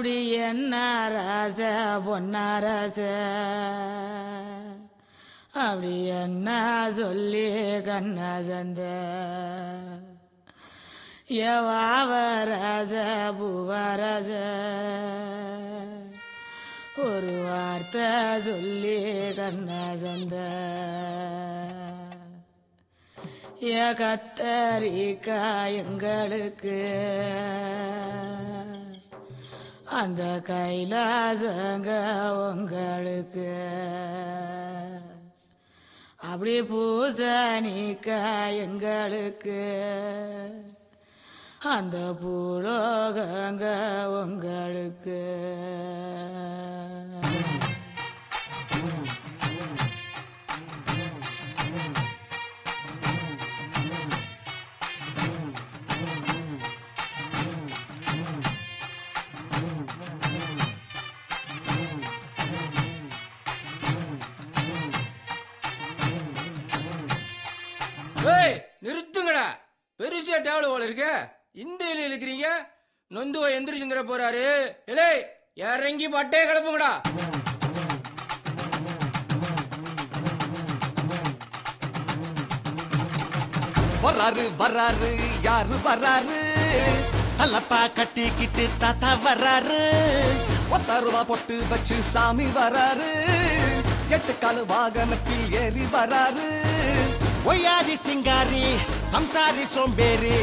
அப்படி என்ன ராச பொன்னாரச அப்படி என்ன சொல்லி கண்ணா சந்த எவாவரச பூவரச ஒரு வார்த்தை சொல்லி கண்ணா சந்த கத்தரிக்கா எங்களுக்கு அந்த கைலாசங்க உங்களுக்கு அப்படி பூசணிக்கா எங்களுக்கு அந்த பூலோகங்க உங்களுக்கு நிறுத்துங்கடா. பெருசா டேவல போல இருக்க. இந்த இலையில இருக்கிறீங்க. நொந்துவ எந்திரிச்சுந்திர போறாரு. இலை இறங்கி பட்டே கிளப்புங்கடா. வர்றாரு வர்றாரு யாரு வர்றாரு தலப்பா கட்டிக்கிட்டு தாத்தா வர்றாரு 10 ரூபா பொட்டு வச்சு சாமி வர்றாரு 8 காலு வாகனத்தில் ஏறி வர்றாரு ஒய்யாரி சிங்காரி சம்சாரி சோம்பேறி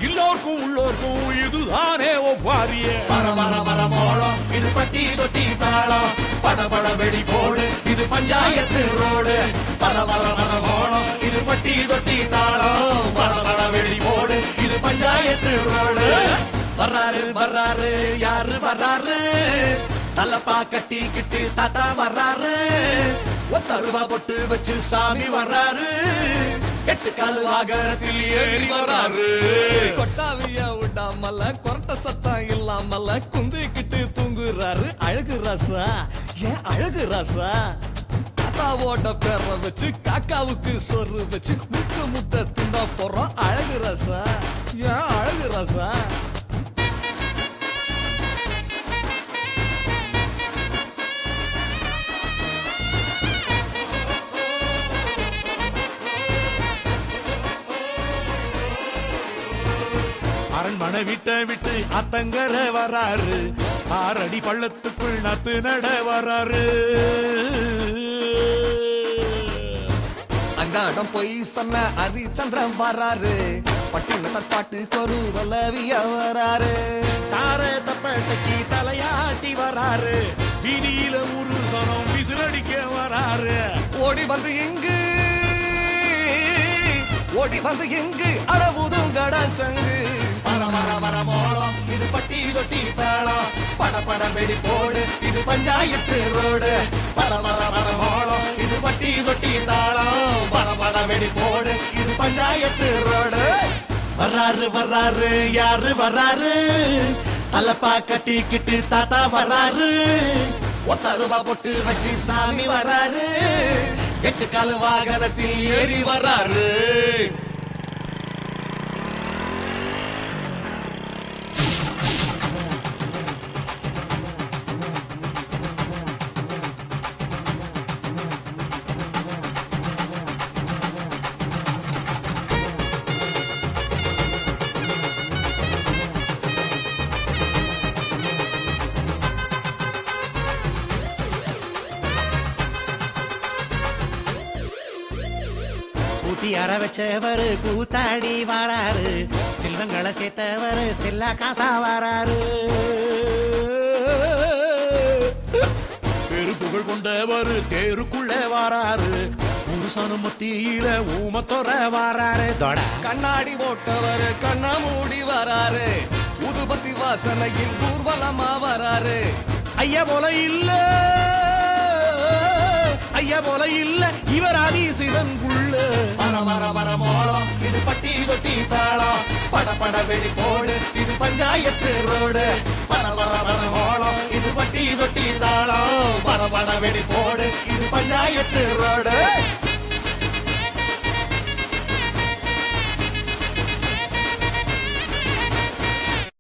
எல்லோருக்கும் உள்ளோருக்கும் இதுதானே ஒப்பாரிய வர வர வர மோளம் இது பட்டி தொட்டி தாளம் பட பட வெடி போடு இது பஞ்சாயத்து ரோடு வர வர வர மோளம் இது பட்டி தொட்டி தாளம் பட பட வெடி போடு இது பஞ்சாயத்து ரோடு வர்றாரு வர்றாரு யாரு வர்றாரு தலப்பா கட்டிக்கிட்டு தாத்தா வர்றாரு 10 ரூபா பொட்டு வச்சு சாமி வர்றாரு 8 கால் வாகனத்தில் ஏறி வர்றாரு கொட்டாவியா விடாமல கொரட்ட சத்தம் இல்லாமல குந்திக்கிட்டு தூங்குறாரு அழகு ரசா ஏன் அழகு ரசா தாத்தாவோட பேர வச்சு காக்காவுக்கு சொரு வச்சு முட்டு முட்டை திண்டா போறோம் அழகு ரசா ஏன் அழகு ரசா அரண்மனை விட்ட விட்டு அத்தங்கர வராரு 6 அடி பள்ளத்துக்குள் நத்து நட வராரு அங்காடம் போய் சொன்ன ஹரிச்சந்திரன் வராரு பட்டின பாட்டு கொரு வல்லவிய வராரு தார தப்பட்டக்கி தலையாட்டி வராரு வீதியில ஒரு சனம் விசிலடிக்க வராரு ஓடி வந்து எங்கு அடவுதும் கடசங்கு வர வர வர மோளம் இது பட்டி தொட்டி தாளம் பட பட வெடி போடு இது பஞ்சாயத்து ரோடு வர வர வர மோளம் இது பட்டி தொட்டி தாளம் பட பட வெடி போடு இது பஞ்சாயத்து ரோடு வர்றாரு வர்றாரு யாரு வர்றாரு தலப்பா கட்டிக்கிட்டு தாத்தா வர்றாரு 10 ரூபா பொட்டு வச்சு சாமி வர்றாரு 8 கால் வாகனத்தில் ஏறி வர்றாரு கூட்டி அற வச்சவரு கூத்தாடி வராரு செல்வங்களை சேர்த்தவரு செல்லா காசா வராரு பெரு புகழ் கொண்டவர் தேருக்குள்ள வராரு புருஷனு மத்தியில ஊமத்தொர வராரு தொட கண்ணாடி போட்டவரு கண்ணா மூடி வராரு உதுபத்தி வாசனையில் ஊர்வலமா வராரு ஐயா போல இல்ல இவர் ஆதிசிவன் புள்ள வர வர வர மோளம் இது பட்டி தொட்டி தாளம் பட பட வெடி போடு இது பஞ்சாயத்து ரோடு வர வர வர மோளம் இது பட்டி தொட்டி தாளம் பட பட வெடி போடு இது பஞ்சாயத்து ரோடு